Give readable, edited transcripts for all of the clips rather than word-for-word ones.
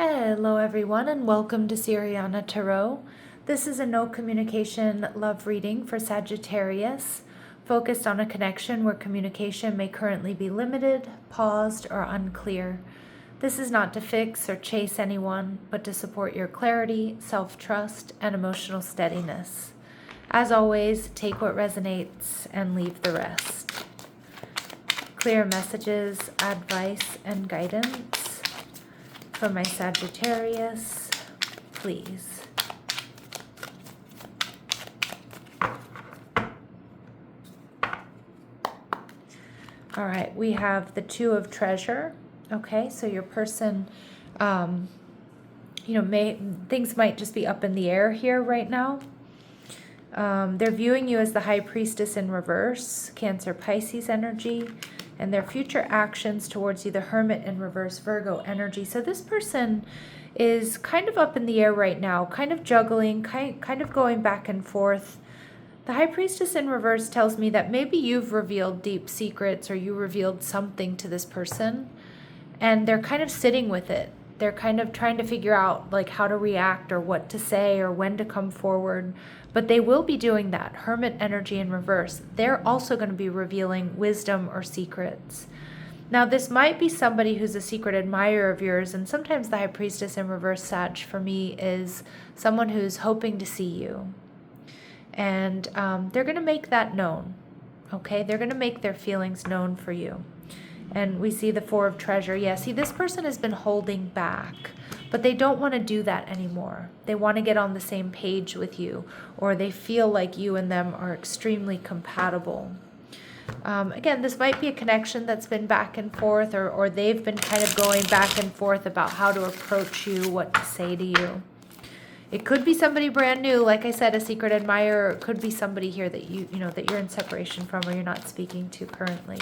Hello everyone and welcome to Siriana Tarot. This is a no communication love reading for Sagittarius, focused on a connection where communication may currently be limited, paused, or unclear. This is not to fix or chase anyone, but to support your clarity, self-trust, and emotional steadiness. As always, take what resonates and leave the rest. Clear messages, advice, and guidance for my Sagittarius, please. All right, we have the Two of Treasure. Okay, so your person, things might just be up in the air here right now. They're viewing you as the High Priestess in reverse, Cancer, Pisces energy, and their future actions towards you, the Hermit in reverse, Virgo energy. So this person is kind of up in the air right now, kind of juggling, kind of going back and forth. The High Priestess in reverse tells me that maybe you've revealed deep secrets or you revealed something to this person, and they're kind of sitting with it. They're kind of trying to figure out like how to react or what to say or when to come forward. But they will be doing that. Hermit energy in reverse. They're also going to be revealing wisdom or secrets. Now, this might be somebody who's a secret admirer of yours. And sometimes the High Priestess in reverse, Sag, for me, is someone who's hoping to see you. And they're going to make that known. Okay? They're going to make their feelings known for you. And we see the Four of Treasure. Yeah, see, this person has been holding back, but they don't want to do that anymore. They want to get on the same page with you, or they feel like you and them are extremely compatible. Again, this might be a connection that's been back and forth, or they've been kind of going back and forth about how to approach you, what to say to you. It could be somebody brand new, like I said, a secret admirer, or it could be somebody here that that you're in separation from or you're not speaking to currently.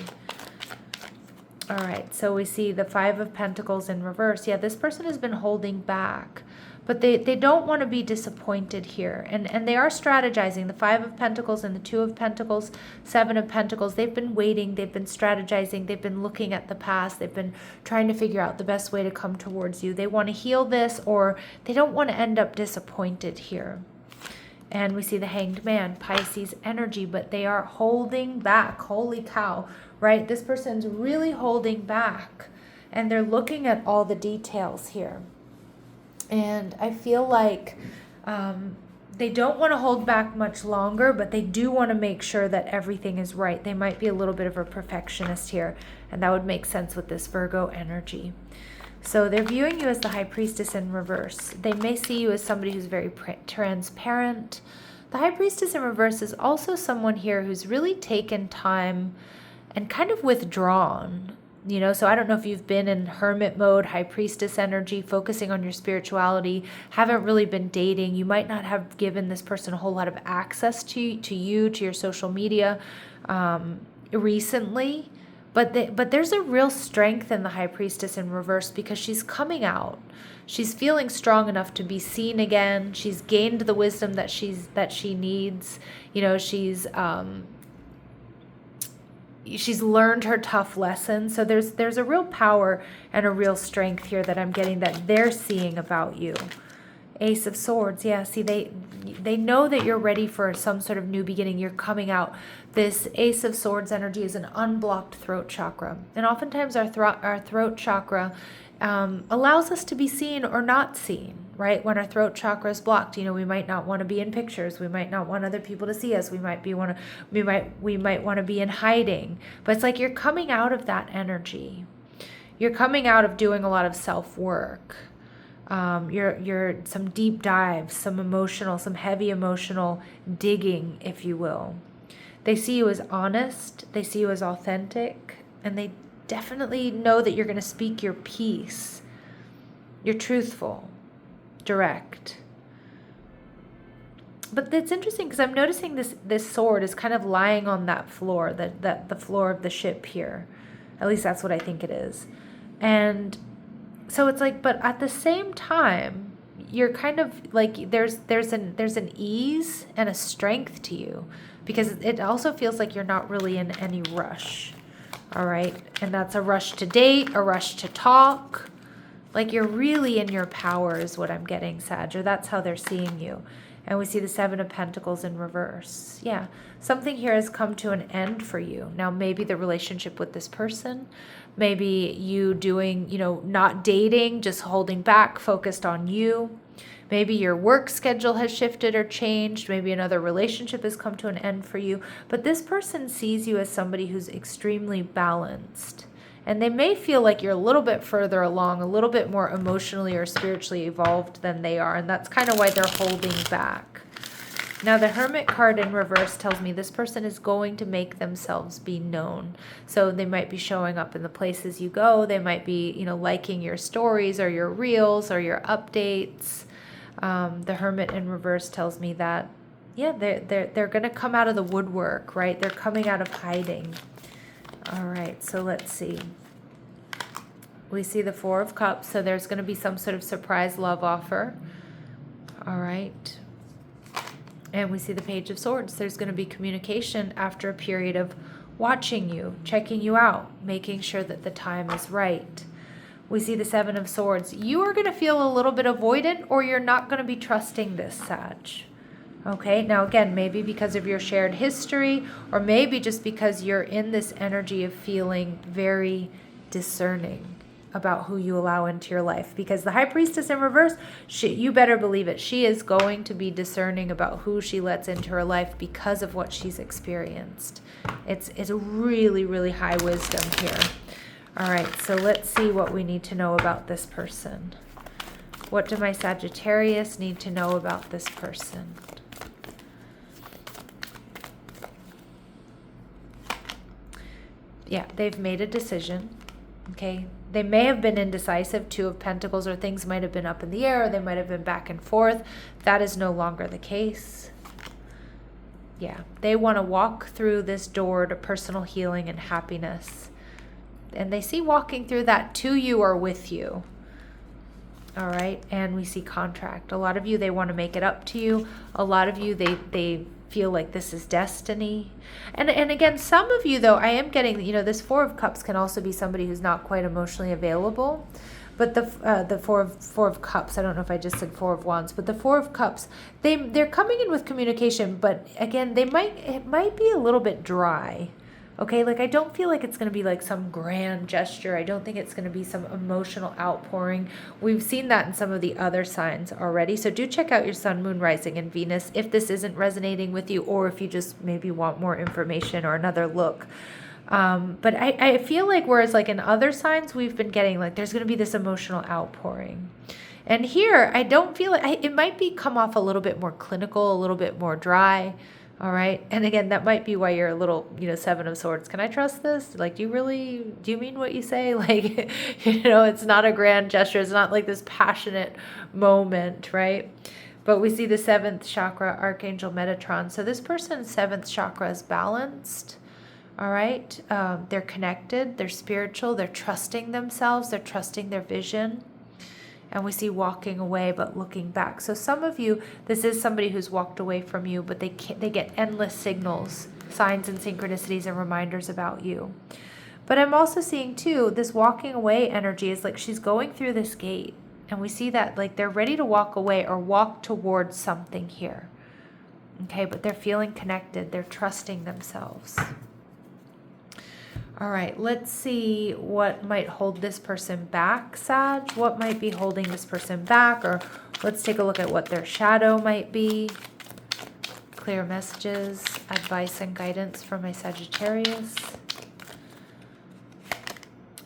All right, so we see the Five of Pentacles in reverse. Yeah, this person has been holding back, but they don't want to be disappointed here. And they are strategizing. The Five of Pentacles and the Two of Pentacles, Seven of Pentacles, they've been waiting, they've been strategizing, they've been looking at the past, they've been trying to figure out the best way to come towards you. They want to heal this, or they don't want to end up disappointed here. And we see the Hanged Man, Pisces energy, but they are holding back. Holy cow, right? This person's really holding back, and they're looking at all the details here. And I feel like they don't want to hold back much longer, but they do want to make sure that everything is right. They might be a little bit of a perfectionist here, and that would make sense with this Virgo energy. So they're viewing you as the High Priestess in reverse. They may see you as somebody who's very transparent. The High Priestess in reverse is also someone here who's really taken time and kind of withdrawn. So I don't know if you've been in hermit mode, High Priestess energy, focusing on your spirituality, haven't really been dating. You might not have given this person a whole lot of access to your social media recently. But there's a real strength in the High Priestess in reverse because she's coming out. She's feeling strong enough to be seen again. She's gained the wisdom that she needs. She's learned her tough lessons. So there's a real power and a real strength here that I'm getting that they're seeing about you. Ace of Swords, yeah, see, they know that you're ready for some sort of new beginning. You're coming out. This Ace of Swords energy is an unblocked throat chakra. And oftentimes our throat chakra allows us to be seen or not seen, right? When our throat chakra is blocked, we might not want to be in pictures. We might not want other people to see us. We might want to be in hiding. But it's like you're coming out of that energy. You're coming out of doing a lot of self-work. You're some deep dives, some heavy emotional digging, if you will. They see you as honest, they see you as authentic, and they definitely know that you're going to speak your piece. You're truthful, direct. But it's interesting because I'm noticing this sword is kind of lying on that floor, the floor of the ship here. At least that's what I think it is. And so it's like, but at the same time, you're kind of like, there's an ease and a strength to you because it also feels like you're not really in any rush. All right. And that's a rush to date, a rush to talk, Like you're really in your power is what I'm getting, Sag, or that's how they're seeing you. And we see the Seven of Pentacles in reverse. Yeah, something here has come to an end for you. Now, maybe the relationship with this person, maybe you doing, not dating, just holding back, focused on you. Maybe your work schedule has shifted or changed. Maybe another relationship has come to an end for you. But this person sees you as somebody who's extremely balanced. And they may feel like you're a little bit further along, a little bit more emotionally or spiritually evolved than they are. And that's kind of why they're holding back. Now, the Hermit card in reverse tells me this person is going to make themselves be known. So they might be showing up in the places you go. They might be, liking your stories or your reels or your updates. The Hermit in reverse tells me that, yeah, they're going to come out of the woodwork, right? They're coming out of hiding. All right, so let's see. We see the Four of Cups, so there's going to be some sort of surprise love offer. All right. And we see the Page of Swords. There's going to be communication after a period of watching you, checking you out, making sure that the time is right. We see the Seven of Swords. You are going to feel a little bit avoidant, or you're not going to be trusting this, Sag. Okay, now again, maybe because of your shared history, or maybe just because you're in this energy of feeling very discerning about who you allow into your life. Because the High Priestess in reverse, you better believe it, she is going to be discerning about who she lets into her life because of what she's experienced. It's a really, really high wisdom here. All right, so let's see what we need to know about this person. What do my Sagittarius need to know about this person? Yeah, they've made a decision, okay? They may have been indecisive, Two of Pentacles, or things might have been up in the air, or they might have been back and forth. That is no longer the case. Yeah, they want to walk through this door to personal healing and happiness. And they see walking through that to you or with you. All right, and we see contract. A lot of you, they want to make it up to you. A lot of you, they feel like this is destiny. And again, some of you, though, I am getting, this Four of Cups can also be somebody who's not quite emotionally available. But the Four of Cups, I don't know if I just said Four of Wands, but the Four of Cups, they're coming in with communication, but again, it might be a little bit dry. Okay, like I don't feel like it's going to be like some grand gesture. I don't think it's going to be some emotional outpouring. We've seen that in some of the other signs already. So do check out your Sun, Moon, Rising, and Venus if this isn't resonating with you, or if you just maybe want more information or another look. But I feel like whereas like in other signs, we've been getting like there's going to be this emotional outpouring. And here, I don't feel like it might be come off a little bit more clinical, a little bit more dry. All right. And again, that might be why you're a little, Seven of Swords. Can I trust this? Like, do you mean what you say? Like, it's not a grand gesture. It's not like this passionate moment, right? But we see the 7th chakra, Archangel Metatron. So this person's 7th chakra is balanced. All right. They're connected. They're spiritual. They're trusting themselves. They're trusting their vision. And we see walking away, but looking back. So some of you, this is somebody who's walked away from you, but they get endless signals, signs and synchronicities and reminders about you. But I'm also seeing too, this walking away energy is like she's going through this gate. And we see that like they're ready to walk away or walk towards something here. Okay, but they're feeling connected. They're trusting themselves. All right, let's see what might hold this person back, Sag. What might be holding this person back? Or let's take a look at what their shadow might be. Clear messages, advice, and guidance for my Sagittarius.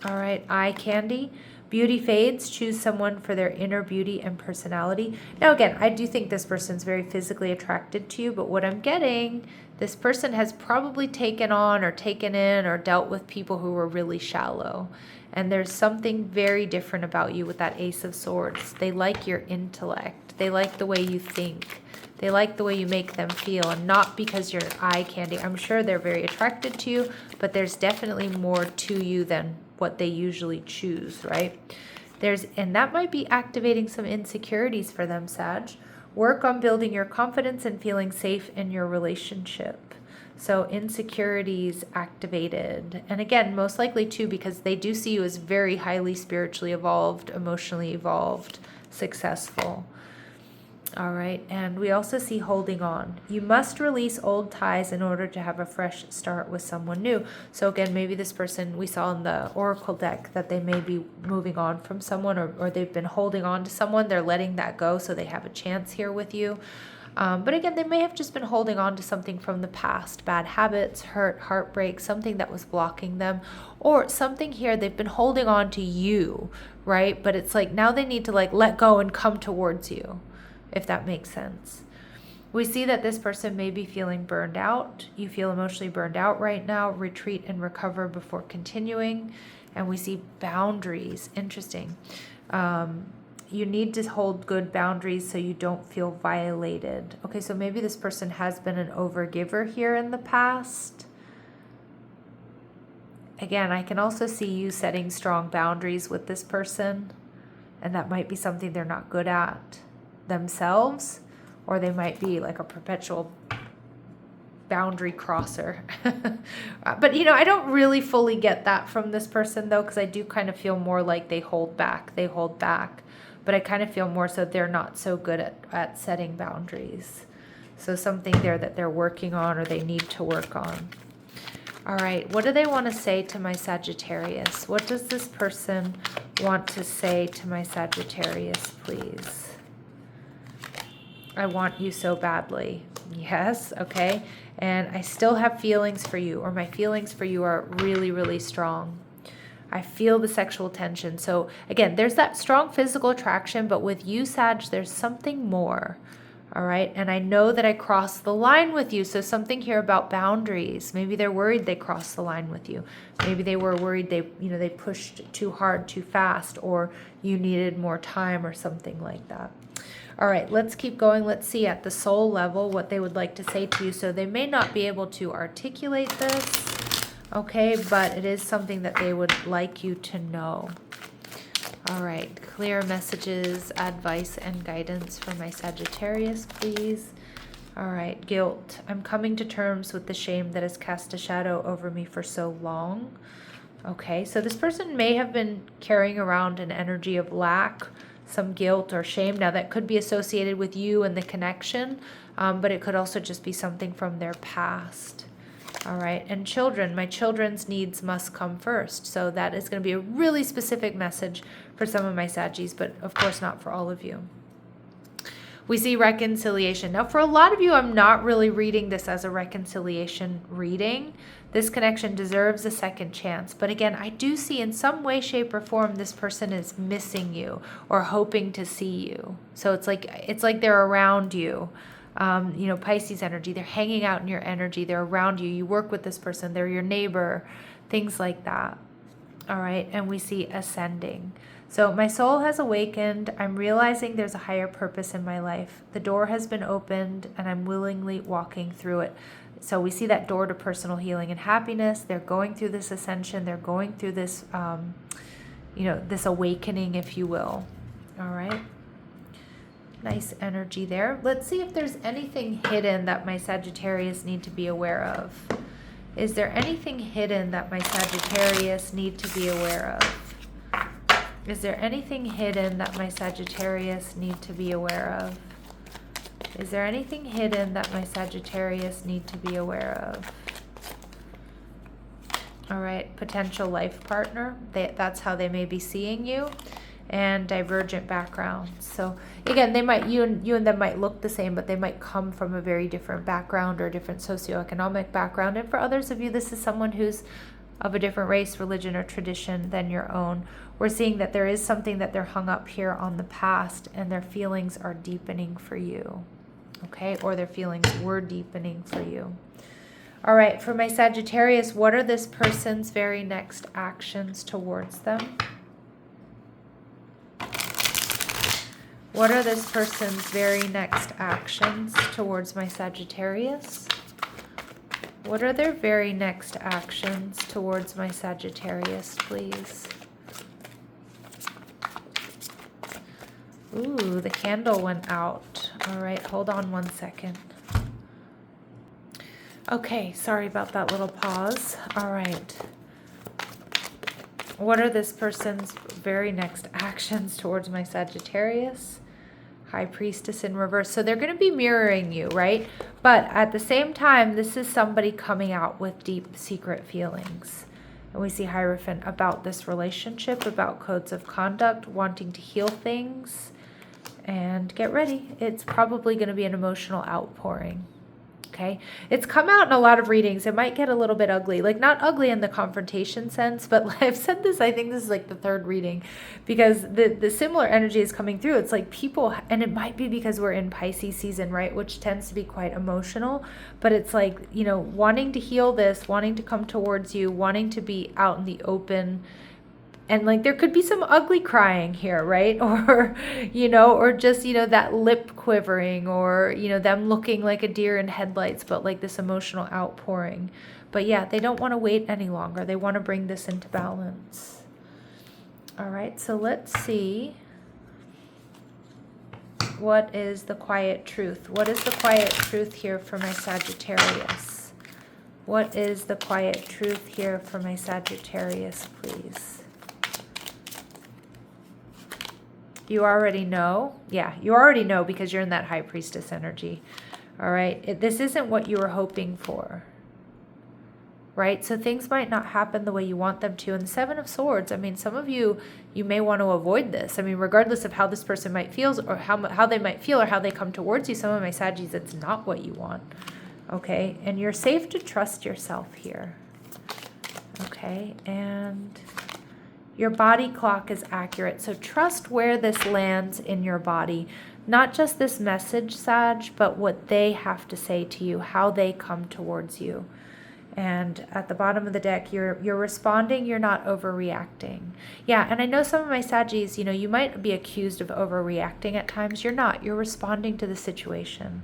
All right, eye candy. Beauty fades. Choose someone for their inner beauty and personality. Now, again, I do think this person's very physically attracted to you, but what I'm getting, this person has probably taken on or taken in or dealt with people who were really shallow. And there's something very different about you with that Ace of Swords. They like your intellect. They like the way you think. They like the way you make them feel, and not because you're eye candy. I'm sure they're very attracted to you, but there's definitely more to you than what they usually choose, right? And that might be activating some insecurities for them, Sag. Work on building your confidence and feeling safe in your relationship. So insecurities activated. And again, most likely too, because they do see you as very highly spiritually evolved, emotionally evolved, successful. All right, and we also see holding on. You must release old ties in order to have a fresh start with someone new. So again, maybe this person, we saw in the Oracle deck that they may be moving on from someone, or they've been holding on to someone. They're letting that go so they have a chance here with you. But again, they may have just been holding on to something from the past, bad habits, hurt, heartbreak, something that was blocking them, or something here they've been holding on to you, right? But it's like now they need to like let go and come towards you, if that makes sense. We see that this person may be feeling burned out. You feel emotionally burned out right now. Retreat and recover before continuing. And we see boundaries. Interesting. You need to hold good boundaries so you don't feel violated. Okay, so maybe this person has been an overgiver here in the past. Again, I can also see you setting strong boundaries with this person, and that might be something they're not good at themselves, or they might be like a perpetual boundary crosser. But you know, I don't really fully get that from this person though, because I do kind of feel more like they hold back, but I kind of feel more so they're not so good at setting boundaries. So something there that they're working on or they need to work on. All right, what do they want to say to my Sagittarius? What does this person want to say to my Sagittarius, please? I want you so badly. Yes, okay. And I still have feelings for you, or my feelings for you are really, really strong. I feel the sexual tension. So again, there's that strong physical attraction, but with you, Sag, there's something more. All right. And I know that I crossed the line with you. So something here about boundaries. Maybe they're worried they crossed the line with you. Maybe they were worried they pushed too hard, too fast, or you needed more time or something like that. All right, let's keep going. Let's see at the soul level what they would like to say to you. So they may not be able to articulate this, okay, but it is something that they would like you to know. All right, clear messages, advice, and guidance for my Sagittarius, please. All right, guilt. I'm coming to terms with the shame that has cast a shadow over me for so long. Okay, so this person may have been carrying around an energy of lack, some guilt or shame. Now that could be associated with you and the connection, but it could also just be something from their past. All right, and children, my children's needs must come first. So that is going to be a really specific message for some of my Saggies, but of course not for all of you. We see reconciliation. Now for a lot of you, I'm not really reading this as a reconciliation reading. This connection deserves a second chance. But again, I do see in some way, shape, or form this person is missing you or hoping to see you. So it's like they're around you. Pisces energy, they're hanging out in your energy. They're around you. You work with this person. They're your neighbor, things like that. All right. And we see ascending. So my soul has awakened. I'm realizing there's a higher purpose in my life. The door has been opened and I'm willingly walking through it. So we see that door to personal healing and happiness. They're going through this ascension. They're going through this, this awakening, if you will. All right. Nice energy there. Let's see if there's anything hidden that my Sagittarius need to be aware of. Is there anything hidden that my Sagittarius need to be aware of? Is there anything hidden that my Sagittarius need to be aware of? Is there anything hidden that my Sagittarius need to be aware of? All right, potential life partner. That's how they may be seeing you. And divergent backgrounds. So again, you and them might look the same, but they might come from a very different background or different socioeconomic background. And for others of you, this is someone who's of a different race, religion, or tradition than your own. We're seeing that there is something that they're hung up here on the past, and their feelings are deepening for you. Okay, or their feelings were deepening for you. All right, for my Sagittarius, what are this person's very next actions towards them? What are this person's very next actions towards my Sagittarius? What are their very next actions towards my Sagittarius, please? Ooh, the candle went out. All right, hold on one second. Okay, sorry about that little pause. All right. What are this person's very next actions towards my Sagittarius? High Priestess in reverse. So they're going to be mirroring you, right? But at the same time, this is somebody coming out with deep secret feelings. And we see Hierophant about this relationship, about codes of conduct, wanting to heal things. And get ready. It's probably going to be an emotional outpouring. Okay, it's come out in a lot of readings. It might get a little bit ugly, like not ugly in the confrontation sense, but I've said this, I think this is like the third reading, because the similar energy is coming through. It's like people, and it might be because we're in Pisces season, right, which tends to be quite emotional, but it's like, you know, wanting to heal this, wanting to come towards you, wanting to be out in the open. And like there could be some ugly crying here, right? Or, you know, or just, you know, that lip quivering, or, you know, them looking like a deer in headlights, but like this emotional outpouring. But yeah, they don't want to wait any longer. They want to bring this into balance. All right, so let's see. What is the quiet truth? What is the quiet truth here for my Sagittarius? What is the quiet truth here for my Sagittarius, please? You already know. Yeah, you already know because you're in that High Priestess energy. All right. This isn't what you were hoping for. Right? So things might not happen the way you want them to. And the Seven of Swords, I mean, some of you may want to avoid this. I mean, regardless of how this person might feel, or how they might feel, or how they come towards you, some of my Saggies, it's not what you want. Okay? And you're safe to trust yourself here. Okay? And your body clock is accurate, so trust where this lands in your body. Not just this message, Sag, but what they have to say to you, how they come towards you. And at the bottom of the deck, you're responding, you're not overreacting. Yeah, and I know some of my Saggies, you know, you might be accused of overreacting at times. You're not. You're responding to the situation.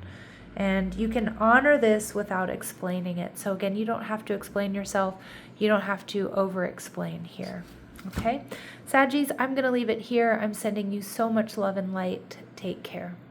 And you can honor this without explaining it. So again, you don't have to explain yourself. You don't have to over-explain here. Okay, Saggies, I'm going to leave it here. I'm sending you so much love and light. Take care.